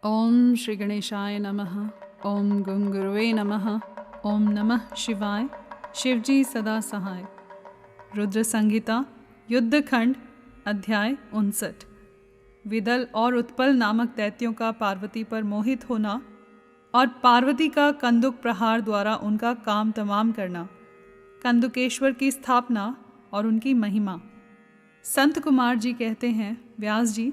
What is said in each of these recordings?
ओम श्री गणेशाय नमः। ओम गं गुरुवे नमः। ओम नमः शिवाय। शिवजी सदा सहाय। रुद्र संहिता युद्धखंड अध्याय 59। विदल और उत्पल नामक दैत्यों का पार्वती पर मोहित होना और पार्वती का कंदुक प्रहार द्वारा उनका काम तमाम करना। कंदुकेश्वर की स्थापना और उनकी महिमा। संत कुमार जी कहते हैं, व्यास जी,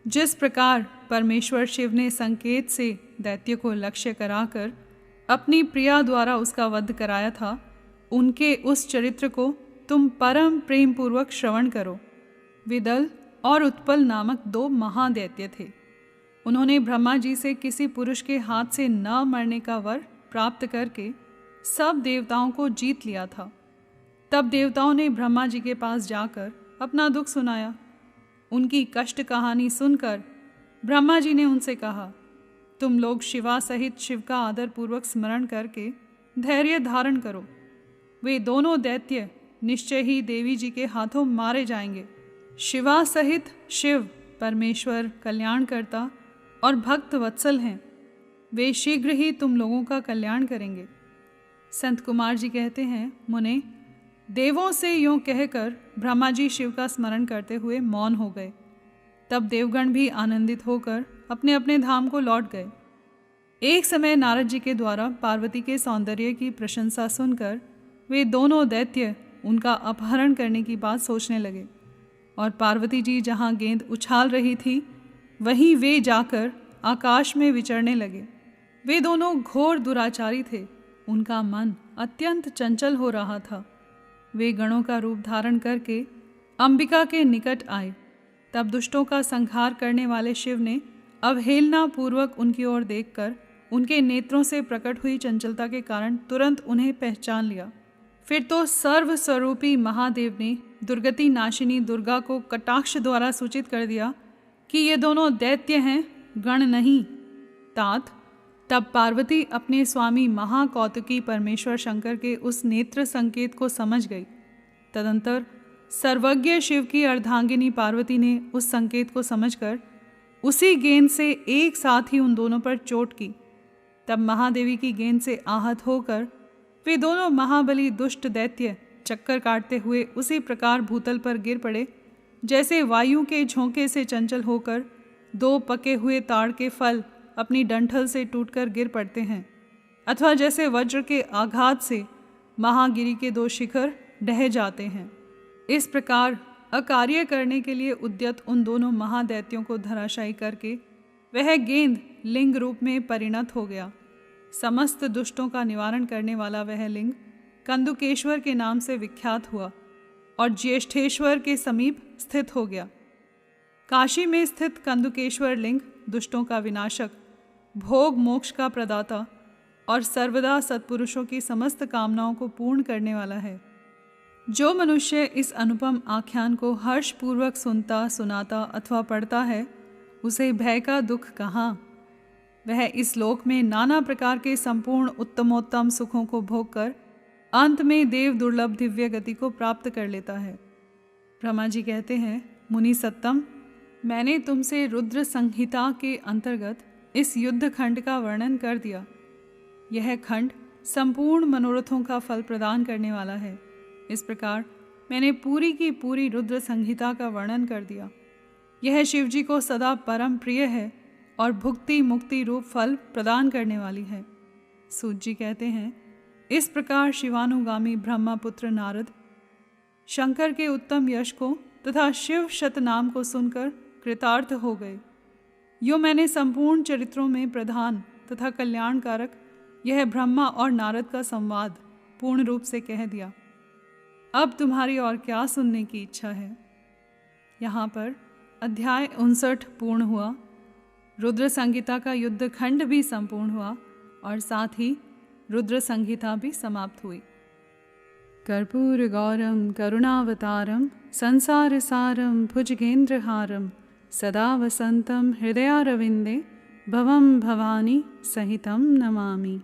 जिस प्रकार परमेश्वर शिव ने संकेत से दैत्य को लक्ष्य कराकर अपनी प्रिया द्वारा उसका वध कराया था, उनके उस चरित्र को तुम परम प्रेम पूर्वक श्रवण करो। विदल और उत्पल नामक दो महादैत्य थे। उन्होंने ब्रह्मा जी से किसी पुरुष के हाथ से न मरने का वर प्राप्त करके सब देवताओं को जीत लिया था। तब देवताओं ने ब्रह्मा जी के पास जाकर अपना दुख सुनाया। उनकी कष्ट कहानी सुनकर ब्रह्मा जी ने उनसे कहा, तुम लोग शिवा सहित शिव का आदर पूर्वक स्मरण करके धैर्य धारण करो। वे दोनों दैत्य निश्चय ही देवी जी के हाथों मारे जाएंगे। शिवा सहित शिव परमेश्वर कल्याणकर्ता और भक्त वत्सल हैं। वे शीघ्र ही तुम लोगों का कल्याण करेंगे। संत कुमार जी कहते हैं, मुने, देवों से यूँ कहकर ब्रह्मा जी शिव का स्मरण करते हुए मौन हो गए। तब देवगण भी आनंदित होकर अपने अपने धाम को लौट गए। एक समय नारद जी के द्वारा पार्वती के सौंदर्य की प्रशंसा सुनकर वे दोनों दैत्य उनका अपहरण करने की बात सोचने लगे और पार्वती जी जहाँ गेंद उछाल रही थी वहीं वे जाकर आकाश में विचरने लगे। वे दोनों घोर दुराचारी थे। उनका मन अत्यंत चंचल हो रहा था। वे गणों का रूप धारण करके अंबिका के निकट आए। तब दुष्टों का संहार करने वाले शिव ने अवहेलना पूर्वक उनकी ओर देखकर उनके नेत्रों से प्रकट हुई चंचलता के कारण तुरंत उन्हें पहचान लिया। फिर तो सर्वस्वरूपी महादेव ने दुर्गति नाशिनी दुर्गा को कटाक्ष द्वारा सूचित कर दिया कि ये दोनों दैत्य हैं, गण नहीं। तात तब पार्वती अपने स्वामी महाकौतुकी परमेश्वर शंकर के उस नेत्र संकेत को समझ गई। तदंतर सर्वज्ञ शिव की अर्धांगिनी पार्वती ने उस संकेत को समझकर उसी गेंद से एक साथ ही उन दोनों पर चोट की। तब महादेवी की गेंद से आहत होकर वे दोनों महाबली दुष्ट दैत्य चक्कर काटते हुए उसी प्रकार भूतल पर गिर पड़े जैसे वायु के झोंके से चंचल होकर दो पके हुए ताड़ के फल अपनी डंठल से टूटकर गिर पड़ते हैं, अथवा जैसे वज्र के आघात से महागिरी के दो शिखर ढह जाते हैं। इस प्रकार अकार्य करने के लिए उद्यत उन दोनों महादैत्यों को धराशायी करके वह गेंद लिंग रूप में परिणत हो गया। समस्त दुष्टों का निवारण करने वाला वह लिंग कंदुकेश्वर के नाम से विख्यात हुआ और ज्येष्ठेश्वर के समीप स्थित हो गया। काशी में स्थित कंदुकेश्वर लिंग दुष्टों का विनाशक, भोग मोक्ष का प्रदाता और सर्वदा सत्पुरुषों की समस्त कामनाओं को पूर्ण करने वाला है। जो मनुष्य इस अनुपम आख्यान को हर्षपूर्वक सुनता, सुनाता अथवा पढ़ता है, उसे भय का दुख कहाँ। वह इस लोक में नाना प्रकार के संपूर्ण उत्तमोत्तम सुखों को भोगकर अंत में देव दुर्लभ दिव्य गति को प्राप्त कर लेता है। ब्रह्मा जी कहते हैं, मुनि सत्तम, मैंने तुमसे रुद्र संहिता के अंतर्गत इस युद्ध खंड का वर्णन कर दिया। यह खंड संपूर्ण मनोरथों का फल प्रदान करने वाला है। इस प्रकार मैंने पूरी की पूरी रुद्र संहिता का वर्णन कर दिया। यह शिवजी को सदा परम प्रिय है और भुक्ति मुक्ति रूप फल प्रदान करने वाली है। सूत जी कहते हैं, इस प्रकार शिवानुगामी ब्रह्मपुत्र नारद शंकर के उत्तम यश को तथा शिव शतनाम को सुनकर कृतार्थ हो गए। यो मैंने संपूर्ण चरित्रों में प्रधान तथा कल्याणकारक यह ब्रह्मा और नारद का संवाद पूर्ण रूप से कह दिया। अब तुम्हारी और क्या सुनने की इच्छा है। यहाँ पर अध्याय 59 पूर्ण हुआ। रुद्र संहिता का युद्ध खंड भी संपूर्ण हुआ और साथ ही रुद्र संहिता भी समाप्त हुई। कर्पूर गौरम करुणावतारम संसार सारम भुजगेंद्रहारम सदा वसंतम हृदयारविंदे भवम भवानी सहितं नमामि।